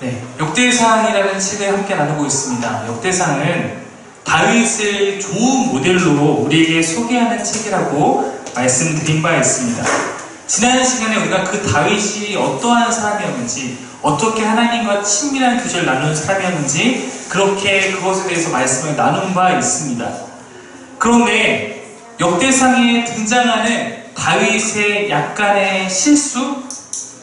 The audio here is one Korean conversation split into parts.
네, 역대상이라는 책을 함께 나누고 있습니다. 역대상은 다윗을 좋은 모델로 우리에게 소개하는 책이라고 말씀드린 바 있습니다. 지난 시간에 우리가 그 다윗이 어떠한 사람이었는지, 어떻게 하나님과 친밀한 교제를 나누는 사람이었는지 그렇게 그것에 대해서 말씀을 나눈 바 있습니다. 그런데 역대상에 등장하는 다윗의 약간의 실수,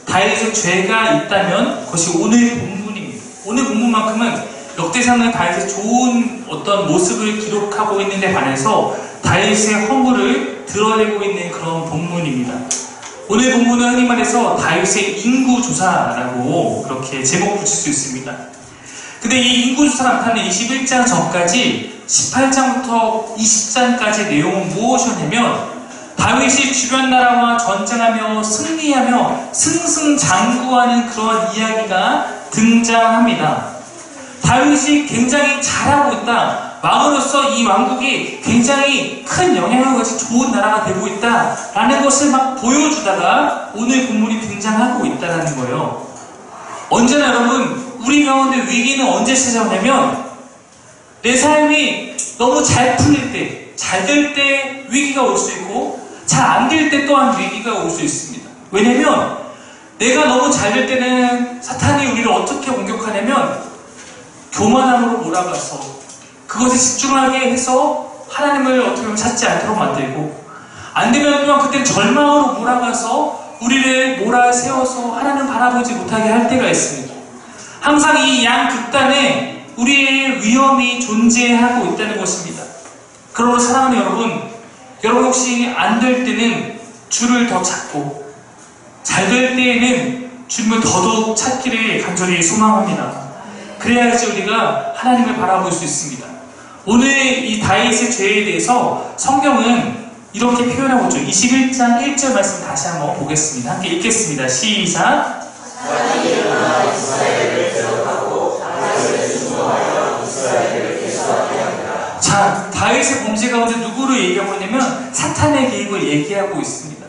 다윗의 죄가 있다면 그것이 오늘 본문입니다. 오늘 본문만큼은 역대상은 다윗의 좋은 어떤 모습을 기록하고 있는 데 반해서 다윗의 허물을 드러내고 있는 그런 본문입니다. 오늘 본문은 흔히 말해서 다윗의 인구조사라고 그렇게 제목 붙일 수 있습니다. 근데 이 인구조사 나타나는 21장 전까지 18장부터 20장까지의 내용은 무엇이었냐면 다윗이 주변 나라와 전쟁하며 승리하며 승승장구하는 그런 이야기가 등장합니다. 다윗이 굉장히 잘하고 있다. 왕으로서 이 왕국이 굉장히 큰 영향을 가진 좋은 나라가 되고 있다라는 것을 막 보여주다가 오늘 본문이 등장하고 있다는 거예요. 언제나 여러분, 우리 가운데 위기는 언제 찾아오냐면 내 삶이 너무 잘 풀릴 때, 잘 될 때 위기가 올 수 있고 잘 안 될 때 또한 위기가 올 수 있습니다. 왜냐면 내가 너무 잘 될 때는 사탄이 우리를 어떻게 공격하냐면 교만함으로 몰아가서 그것에 집중하게 해서 하나님을 어떻게 보면 찾지 않도록 만들고, 안 되면 또한 그때는 절망으로 몰아가서 우리를 몰아세워서 하나님 바라보지 못하게 할 때가 있습니다. 항상 이 양 극단에 우리의 위험이 존재하고 있다는 것입니다. 그러므로 사랑하는 여러분 혹시 안 될 때는 주를 더 찾고 잘 될 때에는 주님을 더더욱 찾기를 간절히 소망합니다. 그래야지 우리가 하나님을 바라볼 수 있습니다. 오늘 이 다윗의 죄에 대해서 성경은 이렇게 표현하고 있죠. 21장 1절 말씀 다시 한번 보겠습니다. 함께 읽겠습니다. 시작. 사탄이 일어나 이스라엘을 대적하고 다윗을 진노하여 이스라엘을 괴수하게 하니라. 자, 다윗의 범죄 가운데 누구를 얘기하고 있냐면 사탄의 개입을 얘기하고 있습니다.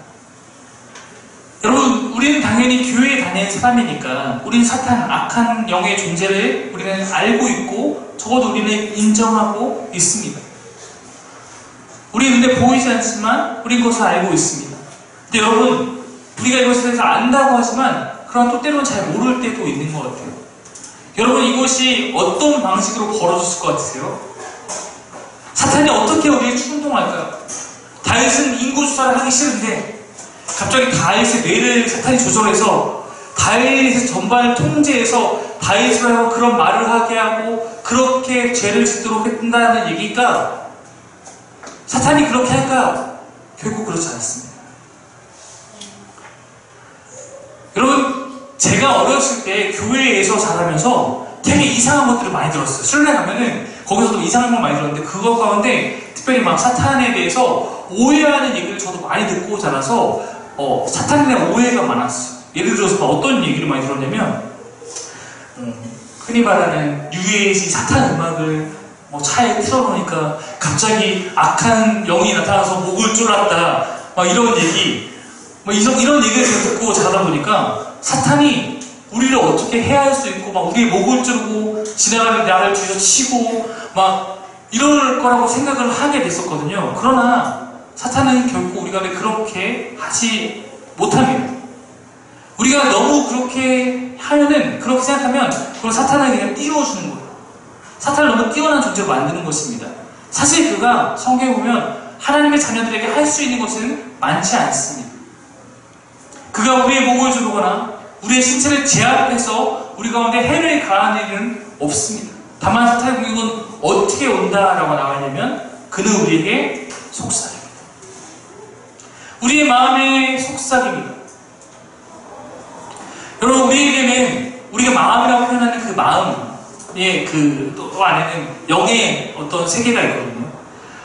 여러분, 우리는 당연히 교회에 다니는 사람이니까 우리는 사탄, 악한 영의 존재를 우리는 알고 있고 적어도 우리는 인정하고 있습니다. 우리는 근데 보이지 않지만 우리는 그것을 알고 있습니다. 근데 여러분, 우리가 이것에 대해서 안다고 하지만 그런 또 때로는 잘 모를 때도 있는 것 같아요. 여러분, 이것이 어떤 방식으로 벌어졌을 것 같으세요? 사탄이 어떻게 우리를 충동할까요? 다윗은 인구수사를 하기 싫은데 갑자기 다윗의 뇌를 사탄이 조절해서 다윗의 전반을 통제해서 다윗을 하고 그런 말을 하게 하고 그렇게 죄를 짓도록 했다는 얘기가, 사탄이 그렇게 할까? 결국 그렇지 않습니다. 여러분, 제가 어렸을 때 교회에서 자라면서 되게 이상한 것들을 많이 들었어요. 수련회 가면은 거기서도 이상한 걸 많이 들었는데 그것 가운데 특별히 막 사탄에 대해서 오해하는 얘기를 저도 많이 듣고 자라서 사탄에 대한 오해가 많았어요. 예를 들어서 어떤 얘기를 많이 들었냐면 흔히 말하는 뉴에이지 사탄 음악을 차에 틀어놓으니까 갑자기 악한 영이 나타나서 목을 졸랐다, 막 이런 얘기, 이런 얘기를 듣고 자다 보니까 사탄이 우리를 어떻게 해할 수 있고 막 우리의 목을 조르고 지나가는 나를 뒤에서 치고 막 이럴 거라고 생각을 하게 됐었거든요. 그러나 사탄은 결코 우리가 왜 그렇게 하지 못합니다. 우리가 너무 그렇게 하면은, 그렇게 생각하면 그걸 사탄을 그냥 띄워주는 거예요. 사탄을 너무 뛰어난 존재로 만드는 것입니다. 사실 그가 성경에 보면 하나님의 자녀들에게 할 수 있는 것은 많지 않습니다. 그가 우리의 목을 조르거나 우리의 신체를 제압해서 우리 가운데 해를 가하는 일은 없습니다. 다만 사탄의 공격은 어떻게 온다라고 나와있냐면 그는 우리에게 속삭입니다. 우리의 마음의 속삭입니다. 여러분, 우리에게는 우리가 마음이라고 표현하는 그 마음의 또 안에는 영의 어떤 세계가 있거든요.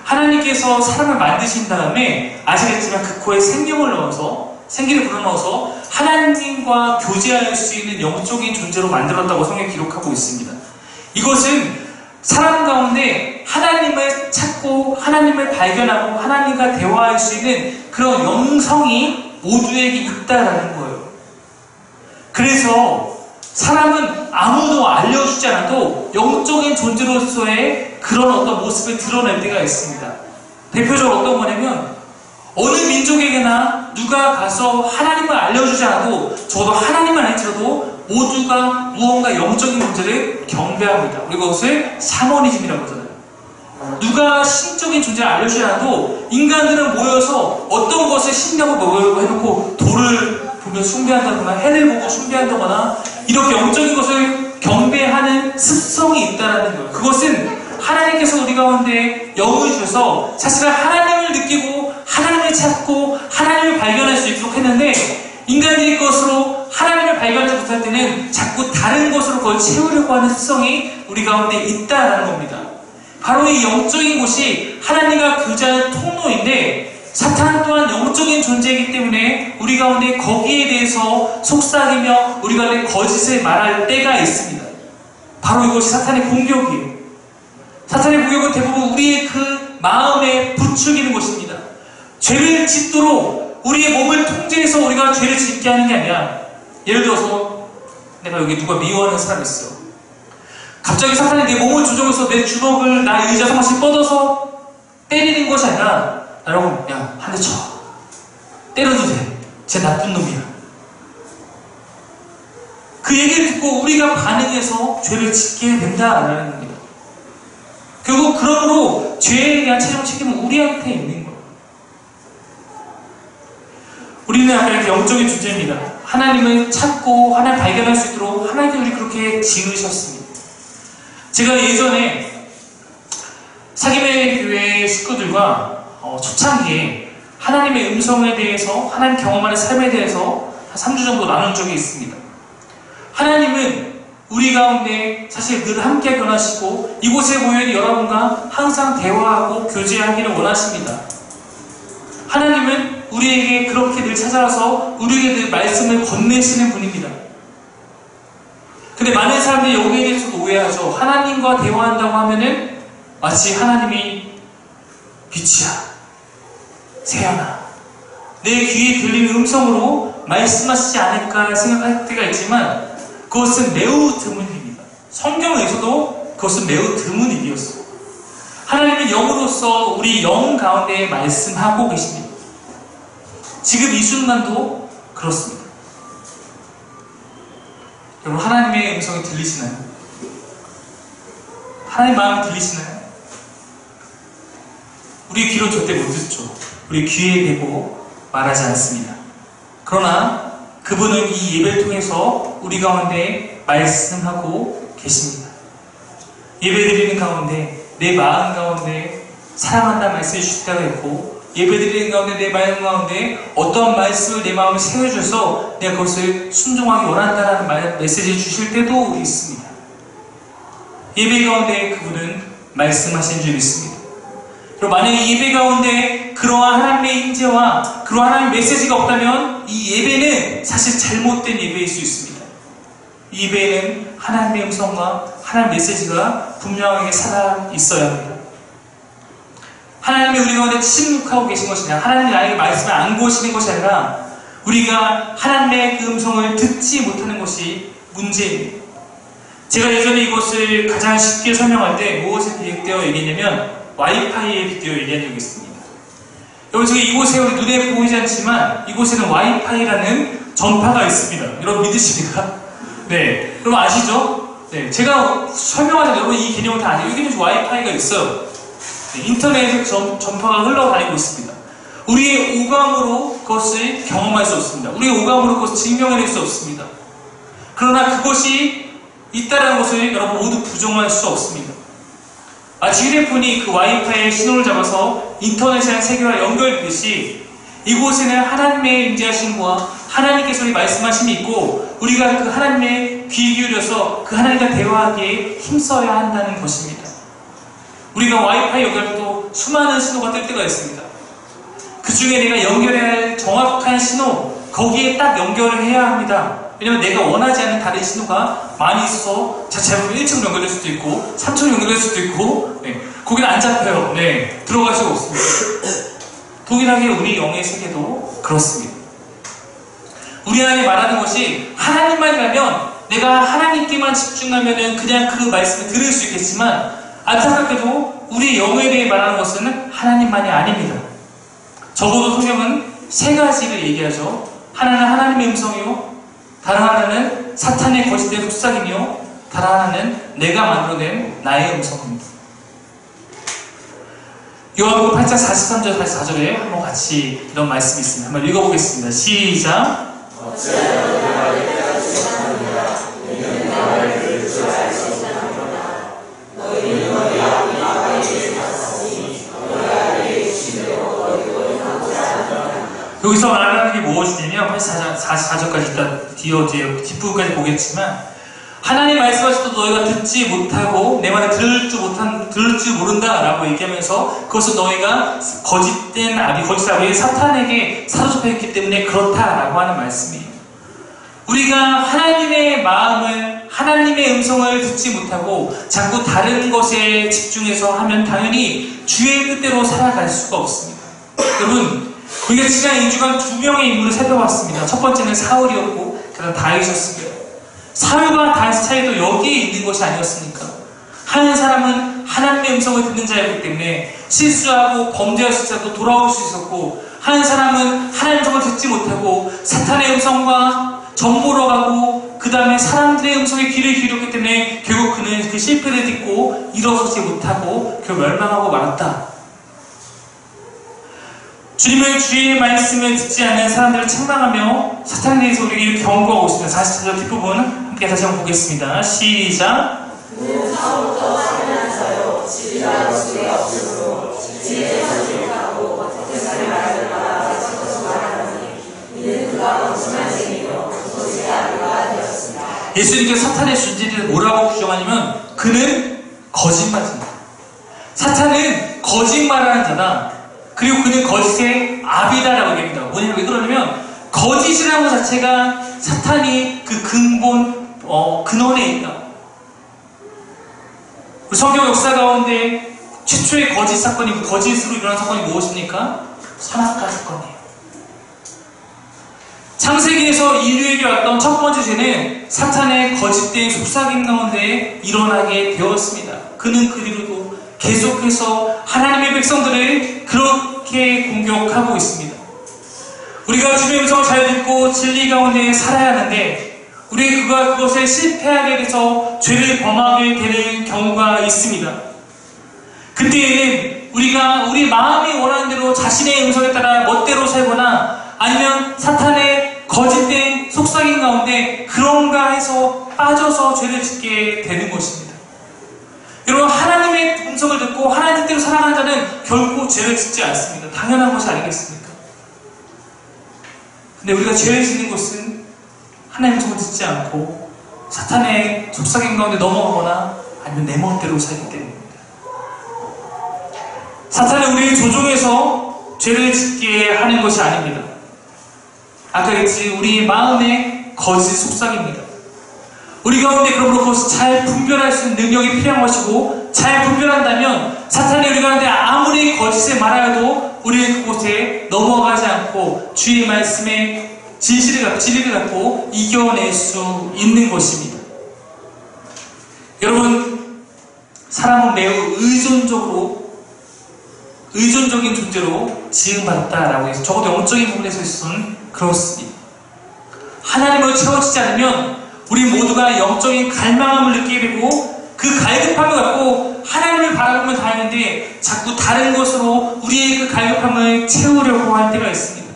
하나님께서 사람을 만드신 다음에 아시겠지만 그 코에 생명을 넣어서, 생기를 불어넣어서 하나님과 교제할 수 있는 영적인 존재로 만들었다고 성경에 기록하고 있습니다. 이것은 사람 가운데 하나님을 찾고 하나님을 발견하고 하나님과 대화할 수 있는 그런 영성이 모두에게 있다라는 거예요. 그래서 사람은 아무도 알려주지 않아도 영적인 존재로서의 그런 어떤 모습을 드러낼 때가 있습니다. 대표적으로 어떤 거냐면 어느 민족에게나 누가 가서 하나님을 알려주지 않아도 저도 하나님을 알지라도 모두가 무언가 영적인 존재를 경배합니다. 우리가 그것을 샤머니즘이라고 하잖아요. 누가 신적인 존재를 알려주지 않아도 인간들은 모여서 어떤 것을 신냐고 먹으려고 해놓고 돌을 보면 숭배한다거나 해를 보고 숭배한다거나 이렇게 영적인 것을 경배하는 습성이 있다는 거예요. 그것은 하나님께서 우리 가운데 영을 주셔서 사실은 하나님을 느끼고 하나님을 찾고 하나님을 발견할 수 있도록 했는데 인간들이 그것으로 하나님을 발견하지 못할 때는 자꾸 다른 것으로 그걸 채우려고 하는 습성이 우리 가운데 있다는 겁니다. 바로 이 영적인 곳이 하나님과 교제하는 통로인데 사탄 또한 영적인 존재이기 때문에 우리 가운데 거기에 대해서 속삭이며 우리 가운데 거짓을 말할 때가 있습니다. 바로 이것이 사탄의 공격이에요. 사탄의 공격은 대부분 우리의 그 마음에 부추기는 것입니다. 죄를 짓도록 우리의 몸을 통제해서 우리가 죄를 짓게 하는 게 아니라 예를 들어서 내가 여기 누가 미워하는 사람이 있어요. 갑자기 사탄이 내 몸을 조정해서 내 주먹을 나 의자 상마씩 뻗어서 때리는 것이 아니라 여러분 야 한 대 쳐. 때려도 돼. 쟤 나쁜 놈이야. 그 얘기를 듣고 우리가 반응해서 죄를 짓게 된다라는 겁니다. 결국 그러므로 죄에 대한 최종 책임은 우리한테 있는 거예요. 우리는 아까 이렇게 영적인 존재입니다. 하나님을 찾고 하나님 발견할 수 있도록 하나님께서 우리 그렇게 지으셨습니다. 제가 예전에 사김의 교회 식구들과 초창기에 하나님의 음성에 대해서 하나님 경험하는 삶에 대해서 한 3주 정도 나눈 적이 있습니다. 하나님은 우리 가운데 사실 늘 함께 변하시고 이곳에 모여있는 여러분과 항상 대화하고 교제하기를 원하십니다. 하나님은 우리에게 그렇게 늘 찾아와서 우리에게 늘 말씀을 건네시는 분입니다. 근데 많은 사람들이 여기에 대해서도 오해하죠. 하나님과 대화한다고 하면은 마치 하나님이 빛이야, 새야나 내 귀에 들리는 음성으로 말씀하시지 않을까 생각할 때가 있지만 그것은 매우 드문 일입니다. 성경에서도 그것은 매우 드문 일이었어요. 하나님은 영으로서 우리 영 가운데 말씀하고 계십니다. 지금 이 순간도 그렇습니다. 여러분 하나님의 음성이 들리시나요? 하나님 마음이 들리시나요? 우리 귀로 절대 못 듣죠. 우리 귀에 대고 말하지 않습니다. 그러나 그분은 이 예배를 통해서 우리 가운데 말씀하고 계십니다. 예배드리는 가운데 내 마음 가운데 사랑한다는 말씀을 주실 때가 있고 예배드리는 가운데 내 마음 가운데 어떠한 말씀을 내 마음에 세워주셔서 내가 그것을 순종하기 원한다는 메시지를 주실 때도 있습니다. 예배 가운데 그분은 말씀하신 줄 믿습니다. 그리고 만약에 예배 가운데 그러한 하나님의 임재와 그러한 하나님의 메시지가 없다면 이 예배는 사실 잘못된 예배일 수 있습니다. 이 예배에는 하나님의 음성과 하나님의 메시지가 분명하게 살아 있어야 합니다. 하나님이 우리 가운데 침묵하고 계신 것이 아니라 하나님이 나에게 말씀을 안 고시는 것이 아니라 우리가 하나님의 그 음성을 듣지 못하는 것이 문제입니다. 제가 예전에 이것을 가장 쉽게 설명할 때 무엇에 비유되어 얘기했냐면 와이파이에 비유되어 얘기한 적이 있습니다. 여러분 지금 이곳에 우리 눈에 보이지 않지만 이곳에는 와이파이라는 전파가 있습니다. 여러분 믿으십니까? 네, 여러분 아시죠? 네, 제가 설명하자면 여러분 이 개념을 다 아세요. 여기는 와이파이가 있어요. 네, 인터넷에 전파가 흘러다니고 있습니다. 우리의 오감으로 그것을 경험할 수 없습니다. 우리의 오감으로 그것을 증명해낼 수 없습니다. 그러나 그것이 있다는 것을 여러분 모두 부정할 수 없습니다. 마치 휴대폰이 그 와이파이의 신호를 잡아서 인터넷이랑 세계와 연결되듯이 이곳에는 하나님의 임재하심과 하나님께서 우리 말씀하심이 있고 우리가 그 하나님의 귀 기울여서 그 하나님과 대화하기에 힘써야 한다는 것입니다. 우리가 와이파이 연결도 수많은 신호가 뜰 때가 있습니다. 그 중에 내가 연결해야 할 정확한 신호, 거기에 딱 연결을 해야 합니다. 왜냐면 내가 원하지 않는 다른 신호가 많이 있어서 잘못하면 1층 연결될 수도 있고 3층 연결될 수도 있고 네, 거기는 안 잡혀요. 네, 들어갈 수가 없습니다. 동일하게 우리 영의 세계도 그렇습니다. 우리 하나님 말하는 것이 하나님만이라면 내가 하나님께만 집중하면은 그냥 그 말씀을 들을 수 있겠지만, 안타깝게도 우리 영에 대해 말하는 것은 하나님만이 아닙니다. 적어도 성경은 세 가지를 얘기하죠. 하나는 하나님의 음성이요, 다른 하나는 사탄의 거짓된 속삭임이요, 다른 하나는 내가 만들어낸 나의 음성입니다. 요한복음 8장 43절 44절에 한번 같이 이런 말씀이 있습니다. 한번 읽어보겠습니다. 시작. 여기서 말하는 게 무엇이냐면 44절까지 일단 뒤에 뒷부분까지 보겠지만, 하나님 말씀하셔도 너희가 듣지 못하고 내 말을 들을 줄 모른다 라고 얘기하면서, 그것은 너희가 거짓된 아비 사탄에게 사로잡혀있기 때문에 그렇다라고 하는 말씀이에요. 우리가 하나님의 마음을, 하나님의 음성을 듣지 못하고 자꾸 다른 것에 집중해서 하면 당연히 주의 뜻대로 살아갈 수가 없습니다. 여러분, 우리가 지난 2주간 두 명의 인물을 살펴봤습니다. 첫 번째는 사울이었고, 그 다음 다윗이었습니다. 사울과 다윗의 차이도 여기에 있는 것이 아니었습니까? 한 사람은 하나님의 음성을 듣는 자였기 때문에 실수하고 범죄할 수 있어도 돌아올 수 있었고, 한 사람은 하나님의 음성을 듣지 못하고 사탄의 음성과 정보로 가고, 그 다음에 사람들의 음성에 귀를 기울였기 때문에 결국 그는 그 실패를 딛고 일어서지 못하고 결국 멸망하고 말았다. 주님은 주의 말씀을 듣지 않는 사람들을 책망하며 사탄에 대해서 우리에게 경고하고 있습니다. 44절 뒷부분 함께 다시 한번 보겠습니다. 시작. 그는 처음부터 살면서요, 집이라도 수가 없으므로 집에 자주하고 겉에서의 말을 받아 가지고서 말하노니 이는 그가 거짓말 쟁이요 도저히 아비가 되었습니다. 예수님께서 사탄의 존재를 뭐라고 규정하냐면, 그는 거짓말입니다. 사탄은 거짓말하는 자다. 그리고 그는 거짓의 아비다라고 얘기합니다. 뭐냐면, 왜 그러냐면 거짓이라는 것 자체가 사탄이 그 근원에 있다. 우리 성경 역사 가운데 최초의 거짓 사건이, 거짓으로 일어난 사건이 무엇입니까? 선악과 사건이에요. 창세기에서 인류에게 왔던 첫 번째 죄는 사탄의 거짓된 속삭임 가운데 일어나게 되었습니다. 그는 그 뒤로도 계속해서 하나님의 백성들을 그렇게 공격하고 있습니다. 우리가 주의 음성을 잘 듣고 진리 가운데 살아야 하는데, 우리가 그것에 실패하게 돼서 죄를 범하게 되는 경우가 있습니다. 그때에는 우리가 우리 마음이 원하는 대로 자신의 음성에 따라 멋대로 살거나, 아니면 사탄의 거짓된 속삭임 가운데 그런가 해서 빠져서 죄를 짓게 되는 것입니다. 여러분, 하나님의 음성을 듣고 하나님 뜻대로 살아가는 자는 결코 죄를 짓지 않습니다. 당연한 것이 아니겠습니까? 근데 우리가 죄를 짓는 것은 하나님의 음성을 듣지 않고 사탄의 속삭임 가운데 넘어가거나 아니면 내 멋대로 살기 때문입니다. 사탄은 우리를 조종해서 죄를 짓게 하는 것이 아닙니다. 아까 했지, 우리 마음의 거짓 속삭입니다. 우리 가운데 그러므로 그것을 잘 분별할 수 있는 능력이 필요한 것이고, 잘 분별한다면 사탄이 우리 가운데 아무리 거짓을 말하여도 우리는 그곳에 넘어가지 않고 주의 말씀의 진리를 갖고 이겨낼 수 있는 것입니다. 여러분, 사람은 매우 의존적인 존재로 지음받았다라고 해서, 적어도 영적인 부분에서 있어서는 그렇습니다. 하나님으로 채워지지 않으면 우리 모두가 영적인 갈망함을 느끼게 되고, 그 갈급함을 갖고 하나님을 바라보면 다행인데 자꾸 다른 것으로 우리의 그 갈급함을 채우려고 할 때가 있습니다.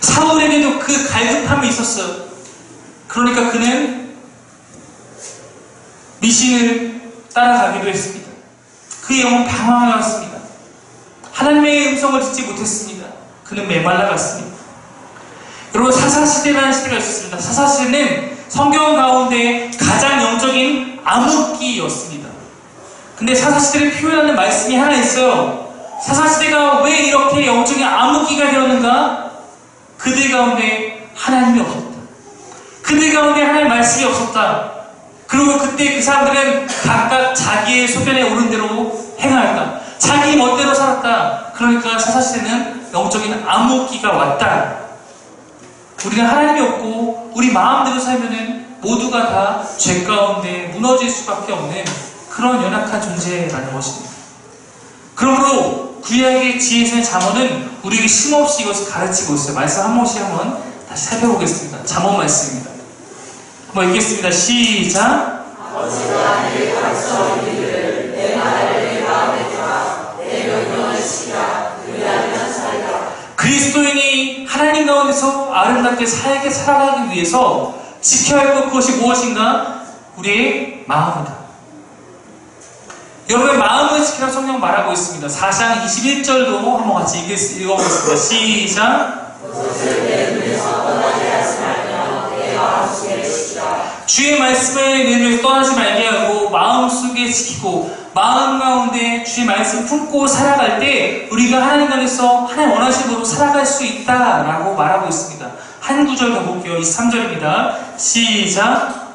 사울에게도 그 갈급함이 있었어요. 그러니까 그는 미신을 따라가기도 했습니다. 그의 영은 방황하였습니다. 하나님의 음성을 듣지 못했습니다. 그는 메말라갔습니다. 여러분, 사사시대라는 시대가 있었습니다. 사사시대는 성경 가운데 가장 영적인 암흑기였습니다. 근데 사사시대를 표현하는 말씀이 하나 있어요. 사사시대가 왜 이렇게 영적인 암흑기가 되었는가? 그들 가운데 하나님이 없었다. 그들 가운데 하나님의 말씀이 없었다. 그리고 그때 그 사람들은 각각 자기의 소견에 오른 대로 행하였다. 자기 멋대로 살았다. 그러니까 사사시대는 영적인 암흑기가 왔다. 우리는 하나님이 없고 우리 마음대로 살면은 모두가 다 죄 가운데 무너질 수밖에 없는 그런 연약한 존재라는 것입니다. 그러므로 구약의 지혜의 잠언은 우리에게 쉼없이 이것을 가르치고 있어요. 말씀 한 번씩 한번 다시 살펴보겠습니다. 잠언 말씀입니다. 한번 읽겠습니다. 시작. 아버지가 내게 가르쳐 이르기를 내 말을 내 마음에 담아 내 명령을 지키라. 그리하면 살리라. 그리스도인이 하나님 가운데서 아름답게 살아가기 위해서 지켜야 할 것 그것이 무엇인가? 우리의 마음이다. 여러분의 마음을 지키라고 성경 말하고 있습니다. 4장 21절도 한번 같이 읽어보겠습니다. 시작. 주의 말씀을 내 눈에서 떠나지 말게 하고 마음속에 지키고 마음 가운데 주의 말씀 품고 살아갈 때 우리가 하나님 안에서 하나님 원하시는 대로 살아갈 수 있다라고 말하고 있습니다. 한 구절 더 볼게요. 23절입니다. 시작.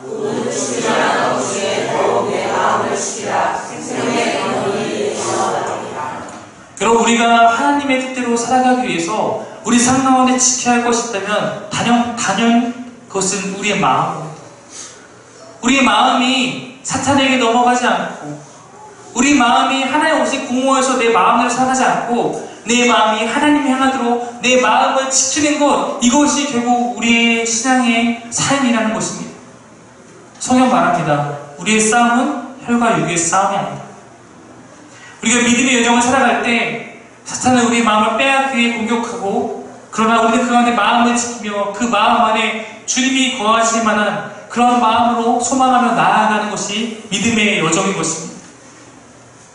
여러분, 우리가 하나님의 뜻대로 살아가기 위해서 우리 삶 가운데 지켜야 할 것이 있다면 단연 그것은 우리의 마음입니다. 우리의 마음이 사탄에게 넘어가지 않고 우리 마음이 하나님 없이 공허해서 내 마음대로 살아가지 않고 내 마음이 하나님 향하도록 내 마음을 지키는 것, 이것이 결국 우리의 신앙의 삶이라는 것입니다. 성경 말합니다. 우리의 싸움은 혈과 육의 싸움이 아니다. 우리가 믿음의 여정을 살아갈 때 사탄은 우리의 마음을 빼앗기 위해 공격하고, 그러나 우리는 그 가운데 마음을 지키며 그 마음 안에 주님이 거하실 만한 그런 마음으로 소망하며 나아가는 것이 믿음의 여정인 것입니다.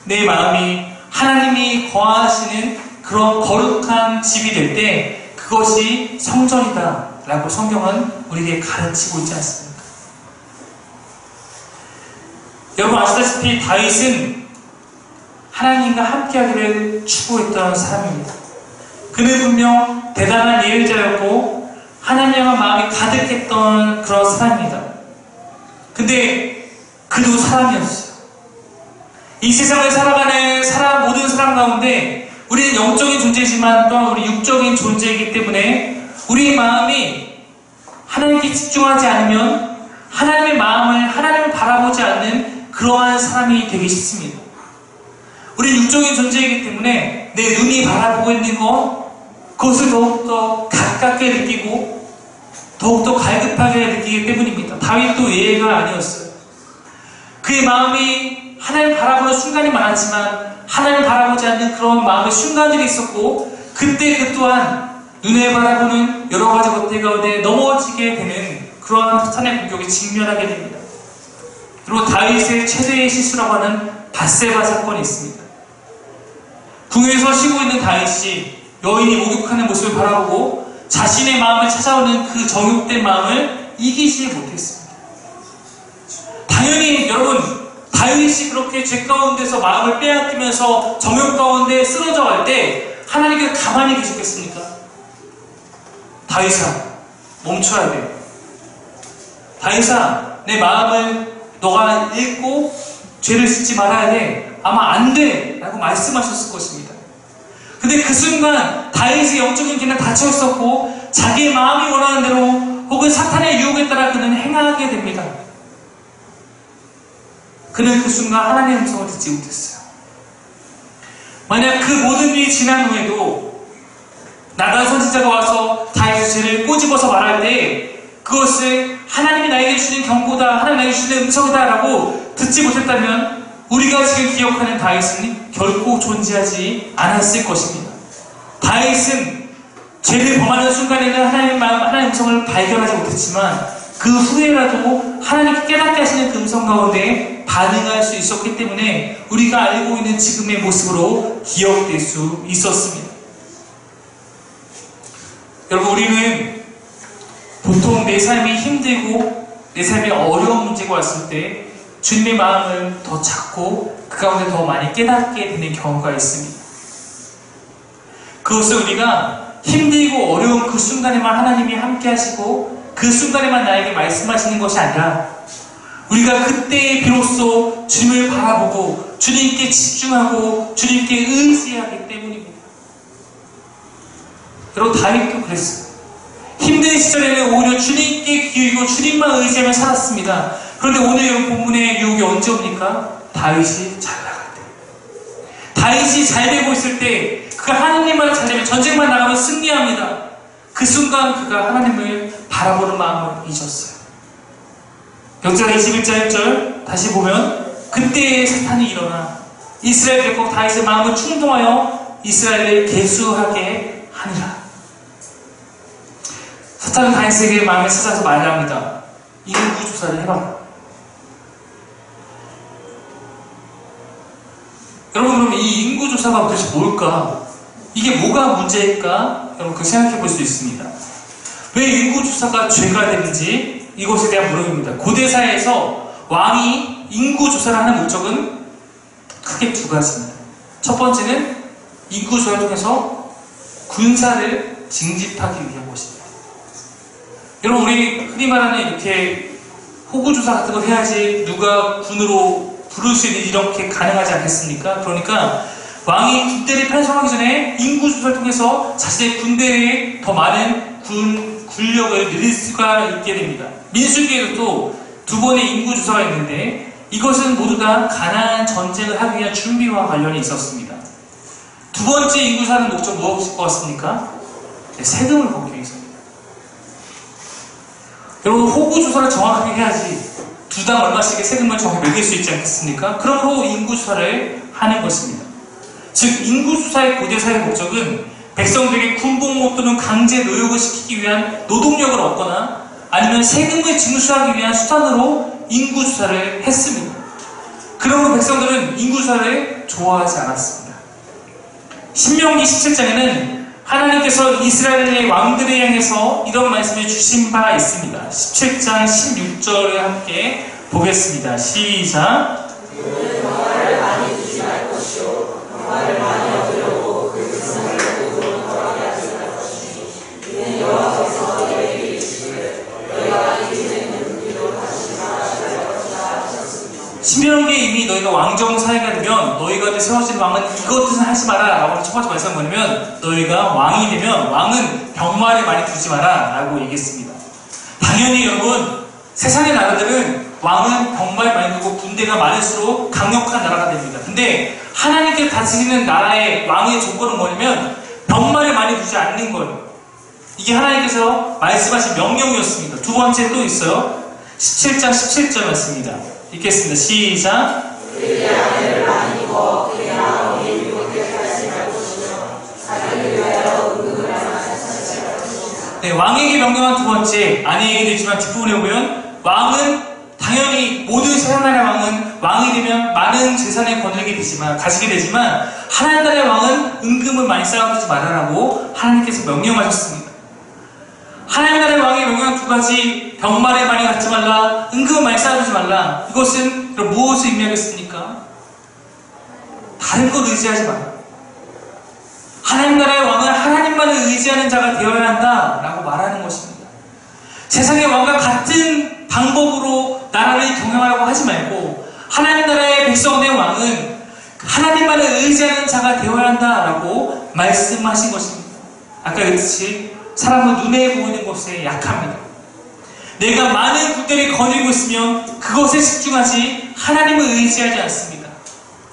내 마음이 하나님이 거하시는 그런 거룩한 집이 될 때 그것이 성전이다 라고 성경은 우리에게 가르치고 있지 않습니까? 여러분 아시다시피 다윗은 하나님과 함께하기를 추구했던 사람입니다. 그는 분명 대단한 예언자였고 하나님 향한 마음이 가득했던 그런 사람입니다. 근데 그도 사람이었어요. 이 세상을 살아가는 모든 사람 가운데 우리는 영적인 존재지만 또한 우리 육적인 존재이기 때문에 우리의 마음이 하나님께 집중하지 않으면 하나님의 마음을, 하나님을 바라보지 않는 그러한 사람이 되기 쉽습니다. 우리 육적인 존재이기 때문에 내 눈이 바라보고 있는 것, 그것을 더욱더 가깝게 느끼고 더욱더 갈급하게 느끼기 때문입니다. 다윗도 예외가 아니었어요. 그의 마음이 하나님 바라보는 순간이 많았지만 하나님 바라보지 않는 그런 마음의 순간들이 있었고, 그때 그 또한 눈에 바라보는 여러 가지 것들 가운데 넘어지게 되는 그러한 사탄의 공격에 직면하게 됩니다. 그리고 다윗의 최대의 실수라고 하는 밧세바 사건이 있습니다. 궁에서 쉬고 있는 다윗이 여인이 목욕하는 모습을 바라보고 자신의 마음을 찾아오는 그 정욕된 마음을 이기지 못했습니다. 당연히 여러분, 다윗이 그렇게 죄 가운데서 마음을 빼앗기면서 정욕 가운데 쓰러져 갈 때 하나님께서 가만히 계셨겠습니까? 다윗아, 멈춰야 돼. 다윗아, 내 마음을 너가 읽고 죄를 짓지 말아야 돼. 아마 안 돼 라고 말씀하셨을 것입니다. 근데 그 순간 다윗의 영적인 길은 닫혀 있었고 자기의 마음이 원하는 대로 혹은 사탄의 유혹에 따라 그는 행하게 됩니다. 그는 그 순간 하나님의 음성을 듣지 못했어요. 만약 그 모든 일이 지난 후에도 나단 선지자가 와서 다윗의 죄를 꼬집어서 말할 때 그것을 하나님이 나에게 주시는 경고다, 하나님이 나에게 주시는 음성이다 라고 듣지 못했다면 우리가 지금 기억하는 다윗은 결코 존재하지 않았을 것입니다. 다윗은 죄를 범하는 순간에는 하나님의 마음, 하나님의 음성을 발견하지 못했지만 그 후에라도 하나님께 깨닫게 하시는 그 음성 가운데 반응할 수 있었기 때문에 우리가 알고 있는 지금의 모습으로 기억될 수 있었습니다. 여러분, 우리는 보통 내 삶이 힘들고 내 삶에 어려운 문제가 왔을 때 주님의 마음을 더 찾고 그 가운데 더 많이 깨닫게 되는 경우가 있습니다. 그것을 우리가 힘들고 어려운 그 순간에만 하나님이 함께 하시고 그 순간에만 나에게 말씀하시는 것이 아니라 우리가 그때에 비로소 주님을 바라보고 주님께 집중하고 주님께 의지하기 때문입니다. 여러분, 다윗도 그랬어요. 힘든 시절에는 오히려 주님께 기울이고 주님만 의지하며 살았습니다. 그런데 오늘 여러분 본문의 유혹이 언제 옵니까? 다윗이 잘 나갈 때. 다윗이 잘 되고 있을 때 그가 하나님만 잘 되면 전쟁만 나가면 승리합니다. 그 순간 그가 하나님을 바라보는 마음을 잊었어요. 역대하 21장 1절 다시 보면 그때 사탄이 일어나 이스라엘 백성 다윗의 마음을 충동하여 이스라엘을 계수하게 하니라. 사탄은 다윗에게 마음에 찾아서 말합니다. 인구 조사를 해봐라. 여러분 그럼 이 인구 조사가 도대체 뭘까? 이게 뭐가 문제일까? 여러분 그 생각해 볼 수 있습니다. 왜 인구 조사가 죄가 되는지 이것에 대한 물음입니다. 고대사에서 왕이 인구 조사를 하는 목적은 크게 두 가지입니다. 첫 번째는 인구 조사를 통해서 군사를 징집하기 위한 것입니다. 여러분 우리 흔히 말하는 이렇게 호구조사 같은 걸 해야지 누가 군으로 부를 수 있는 이렇게 가능하지 않겠습니까? 그러니까 왕이 군대를 편성하기 전에 인구조사를 통해서 자신의 군대에 더 많은 군력을 늘릴 수가 있게 됩니다. 민수기에도 두 번의 인구조사가 있는데 이것은 모두 다 가나안 전쟁을 하기 위한 준비와 관련이 있었습니다. 두 번째 인구조사는 목적 무엇일 것 같습니까? 세금을 걷기 위해서입니다. 여러분 호구조사를 정확하게 해야지 두당 얼마씩의 세금을 정확히 매길 수 있지 않겠습니까? 그러므로 인구조사를 하는 것입니다. 즉 인구조사의 고대사의 목적은 백성들에게 군복무 또는 강제 노역을 시키기 위한 노동력을 얻거나 아니면 세금을 징수하기 위한 수단으로 인구조사를 했습니다. 그러므로 백성들은 인구조사를 좋아하지 않았습니다. 신명기 17장에는 하나님께서 이스라엘의 왕들을 향해서 이런 말씀을 주신 바 있습니다. 17장 16절에 함께 보겠습니다. 시작. 그는 병화를 많이 주지 말 것이요 병화를 많이 얻으려고 그 백성을 모두 거하게 하지 말 것이니 이는 여호와께서 너희에게 이르시되 너희가 이기는 일로 다시 말하지 말 것이라 하셨습니다. 신명기에 이미 너희가 왕정 사회가 되면 너희가 세워진 왕은 이것은 하지 마라 라고 첫 번째 말씀은 뭐냐면 너희가 왕이 되면 왕은 병마를 많이 두지 마라 라고 얘기했습니다. 당연히 여러분 세상의 나라들은 왕은 병마를 많이 두고 군대가 많을수록 강력한 나라가 됩니다. 근데 하나님께 다스리는 나라의 왕의 조건은 뭐냐면 병마를 많이 두지 않는 거예요. 이게 하나님께서 말씀하신 명령이었습니다. 두 번째 또 있어요. 17장 17절 말씀입니다. 읽겠습니다. 시작. 그의 아내를 많이 입어 그의 아버지 일곱에 가지 말 것이며 자기를 위하여 은금을 하나 사지 말 것이며. 네, 왕에게 명령한 두 번째 아내 얘기도 있지만 뒷부분에 보면 왕은 당연히 모든 세상 나라의 왕은 왕이 되면 많은 재산을 거느리게 되지만 가지게 되지만 하나님 나라의 왕은 은금을 많이 쌓아두지 말아라고 하나님께서 명령하셨습니다. 하나님 나라의 왕의 명령한 두 가지 병마를 많이 갖지 말라, 은금을 많이 쌓아두지 말라. 이것은 그럼 무엇을 의미하겠습니까? 다른 걸 의지하지 마라. 하나님 나라의 왕은 하나님만을 의지하는 자가 되어야 한다라고 말하는 것입니다. 세상의 왕과 같은 방법으로 나라를 경영하려고 하지 말고 하나님 나라의 백성된 왕은 하나님만을 의지하는 자가 되어야 한다라고 말씀하신 것입니다. 아까 그랬듯이 사람은 눈에 보이는 것에 약합니다. 내가 많은 군대를 거느리고 있으면 그것에 집중하지 하나님을 의지하지 않습니다.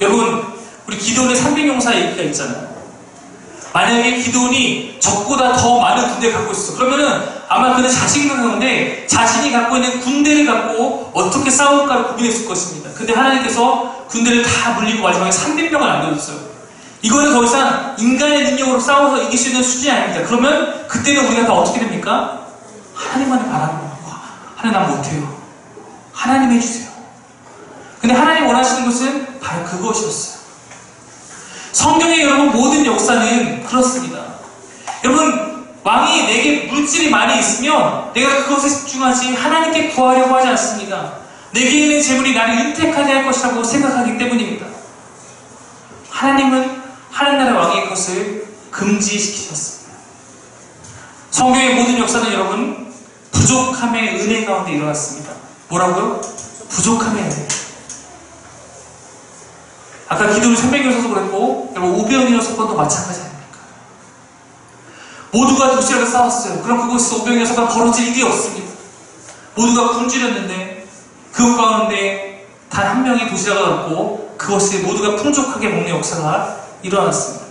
여러분 우리 기도원의 300용사 얘기가 있잖아요. 만약에 기도원이 적보다 더 많은 군대를 갖고 있어. 그러면은 아마 그는 자신이 가는데 자신이 갖고 있는 군대를 갖고 어떻게 싸울까를 고민했을 것입니다. 근데 하나님께서 군대를 다 물리고 마지막에 300명을 남겨줬어요. 이거는 더 이상 인간의 능력으로 싸워서 이길 수 있는 수준이 아닙니다. 그러면 그때는 우리가 다 어떻게 됩니까? 하나님만을 바라는 거예요. 하나님 난 못해요. 하나님 해주세요. 근데 하나님 원하시는 것은 바로 그것이었어요. 성경의 여러분 모든 역사는 그렇습니다. 여러분 왕이 내게 물질이 많이 있으면 내가 그것에 집중하지 하나님께 구하려고 하지 않습니다. 내게 있는 재물이 나를 윤택하게 할 것이라고 생각하기 때문입니다. 하나님은 하나님 나라 왕의 것을 금지시키셨습니다. 성경의 모든 역사는 여러분 부족함의 은혜 가운데 일어났습니다. 뭐라고요? 부족함의 은혜. 아까 기도를 300여 서도 그랬고 여러분 오병이어 사건도 마찬가지 아닙니까? 모두가 도시락을 싸왔어요. 그럼 그곳에서 500여사가 벌어질 일이 없습니다. 모두가 굶주렸는데 그 가운데 단 한 명이 도시락을 얻고 그것을 모두가 풍족하게 먹는 역사가 일어났습니다.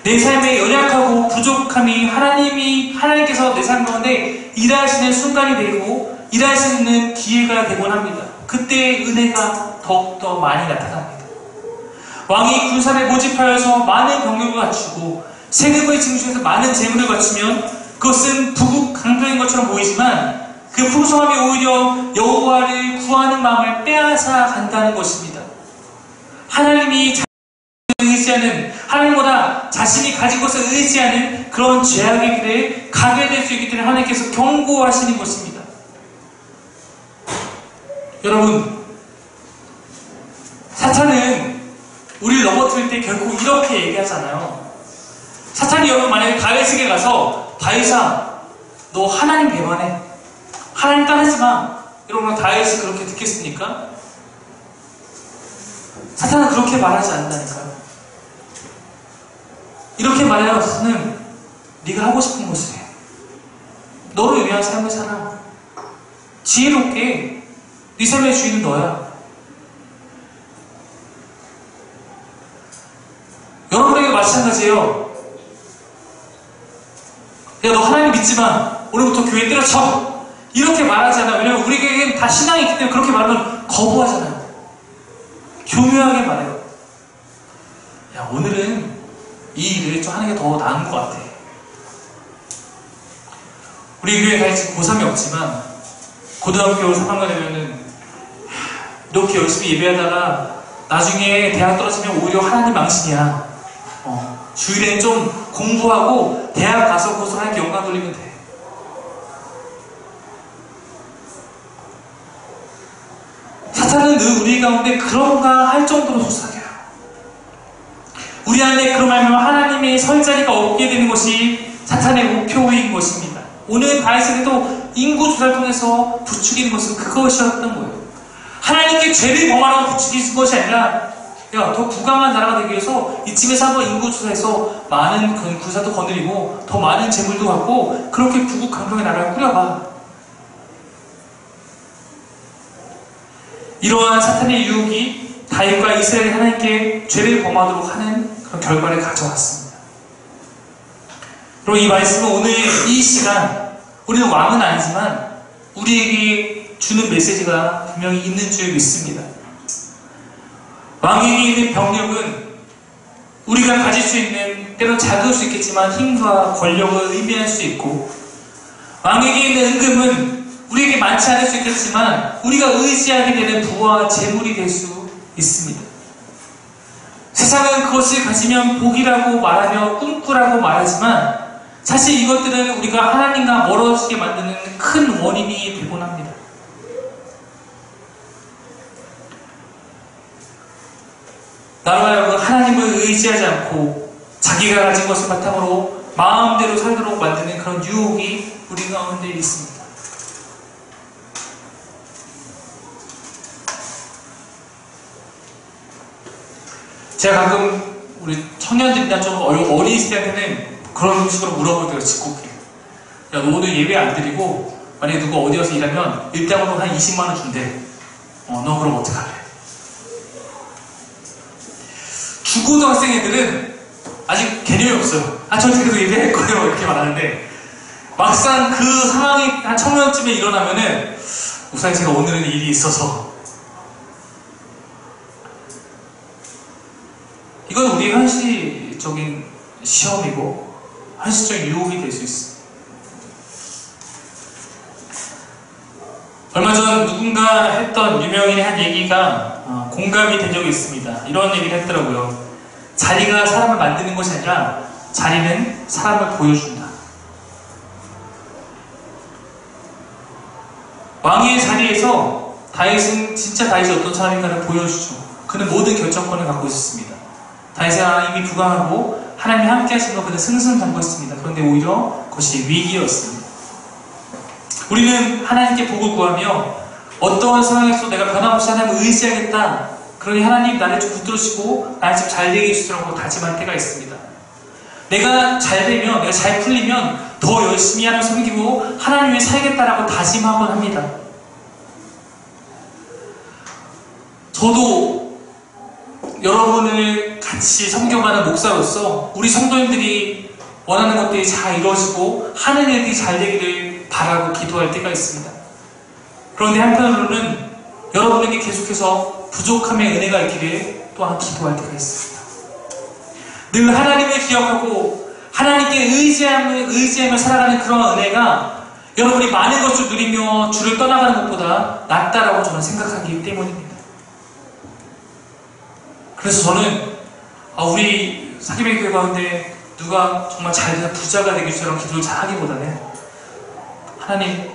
내 삶의 연약하고 부족함이 하나님께서 내 삶 가운데 일하시는 순간이 되고 일하시는 기회가 되곤 합니다. 그때 은혜가 더욱더 많이 나타납니다. 왕이 군사를 모집하여서 많은 병력을 갖추고 세금을 징수해서 많은 재물을 갖추면 그것은 부국강병인 것처럼 보이지만 그 풍성함이 오히려 여호와를 구하는 마음을 빼앗아 간다는 것입니다. 하나님이 의지하는, 하나님보다 자신이 가진 것을 의지하는 그런 죄악의 길에 가게 될 수 있기 때문에 하나님께서 경고하시는 것입니다. 여러분, 사탄은 우리를 넘어뜨릴 때 결국 이렇게 얘기하잖아요. 사탄이 여러분 만약에 다윗에게 가서 다윗아 너 하나님 배반해, 하나님 따르지 마, 여러분 다윗이 그렇게 듣겠습니까? 사탄은 그렇게 말하지 않는다니까요. 이렇게 말해요. 사탄은 네가 하고 싶은 것을 해, 너를 위한 삶을 살아, 지혜롭게 네 삶의 주인은 너야. 여러분에게 마찬가지예요. 야, 너 하나님 믿지 마, 오늘부터 교회 때려쳐, 이렇게 말하지 않아요. 왜냐면 우리에게는 다 신앙이 있기 때문에 그렇게 말하면 거부하잖아요. 교묘하게 말해요. 야, 오늘은 이 일을 좀 하는 게 더 나은 것 같아. 우리 교회 다니지 고3이 없지만 고등학교 3학년 되면은 이렇게 열심히 예배하다가 나중에 대학 떨어지면 오히려 하나님 망신이야. 주일에는 좀 공부하고 대학 가서 그것을 하나님께 영광 돌리면 돼. 사탄은 늘 우리 가운데 그런가 할 정도로 속삭여요. 우리 안에 그런 말하면 하나님의 설 자리가 없게 되는 것이 사탄의 목표인 것입니다. 오늘 다윗에게도 인구조사를 통해서 부추기는 것은 그것이었던 거예요. 하나님께 죄를 범하라고 부추기는 것이 아니라, 야, 더 부강한 나라가 되기 위해서 이쯤에서 한번 인구조사해서 많은 군사도 거느리고 더 많은 재물도 갖고 그렇게 부국강병의 나라를 꾸려봐. 이러한 사탄의 유혹이 다윗과 이스라엘이 하나님께 죄를 범하도록 하는 그런 결과를 가져왔습니다. 그리고 이 말씀은 오늘 이 시간, 우리는 왕은 아니지만 우리에게 주는 메시지가 분명히 있는 줄 믿습니다. 왕에게 있는 병력은 우리가 가질 수 있는, 때론 작을 수 있겠지만 힘과 권력을 의미할 수 있고, 왕에게 있는 은금은 우리에게 많지 않을 수 있겠지만 우리가 의지하게 되는 부와 재물이 될 수 있습니다. 세상은 그것을 가지면 복이라고 말하며 꿈꾸라고 말하지만 사실 이것들은 우리가 하나님과 멀어지게 만드는 큰 원인이 되곤 합니다. 나로 하여금 하나님을 의지하지 않고 자기가 가진 것을 바탕으로 마음대로 살도록 만드는 그런 유혹이 우리 가운데 있습니다. 제가 가끔 우리 청년들이나 좀 어린 세대한테는 그런 식으로 물어볼 때가 짓궂게, 야, 너 오늘 예배 안 드리고 만약에 누가 어디 가서 일하면 일당으로 한 20만 원 준대. 너 그럼 어떡할래? 중고등학생 애들은 아직 개념이 없어요. 저한테 그래도 예배할 거예요, 이렇게 말하는데 막상 그 상황이 한 청년쯤에 일어나면은 우선 제가 오늘은 일이 있어서, 이건 우리의 현실적인 시험이고 현실적인 유혹이 될 수 있습니다. 얼마 전 누군가 했던 유명인의 한 얘기가 공감이 된 적이 있습니다. 이런 얘기를 했더라고요. 자리가 사람을 만드는 것이 아니라 자리는 사람을 보여준다. 왕의 자리에서 다윗은 진짜 다윗이 어떤 사람인가를 보여주죠. 그는 모든 결정권을 갖고 있었습니다. 다윗은 하나님이 부강하고 하나님이 함께 하신 것 그는 승승장구했습니다. 그런데 오히려 그것이 위기였습니다. 우리는 하나님께 복을 구하며 어떠한 상황에서 내가 변함없이 하나님을 의지하겠다, 그러니 하나님 나를 좀 붙들으시고 나를 좀 잘되게 해주시라고 다짐할 때가 있습니다. 내가 잘 되면, 내가 잘 풀리면 더 열심히 하며 섬기고 하나님을 살겠다라고 다짐하곤 합니다. 저도 여러분을 같이 섬겨가는 목사로서 우리 성도님들이 원하는 것들이 잘 이루어지고 하는 일들이 잘 되기를 바라고 기도할 때가 있습니다. 그런데 한편으로는 여러분에게 계속해서 부족함의 은혜가 있기를 또한 기도할 때가 있습니다. 늘 하나님을 기억하고 하나님께 의지하며 살아가는 그런 은혜가 여러분이 많은 것을 누리며 주를 떠나가는 것보다 낫다라고 저는 생각하기 때문입니다. 그래서 저는 우리 사기배 교회 가운데 누가 정말 잘 돼서 부자가 되기 위해서 기도를 잘 하기보다는 하나님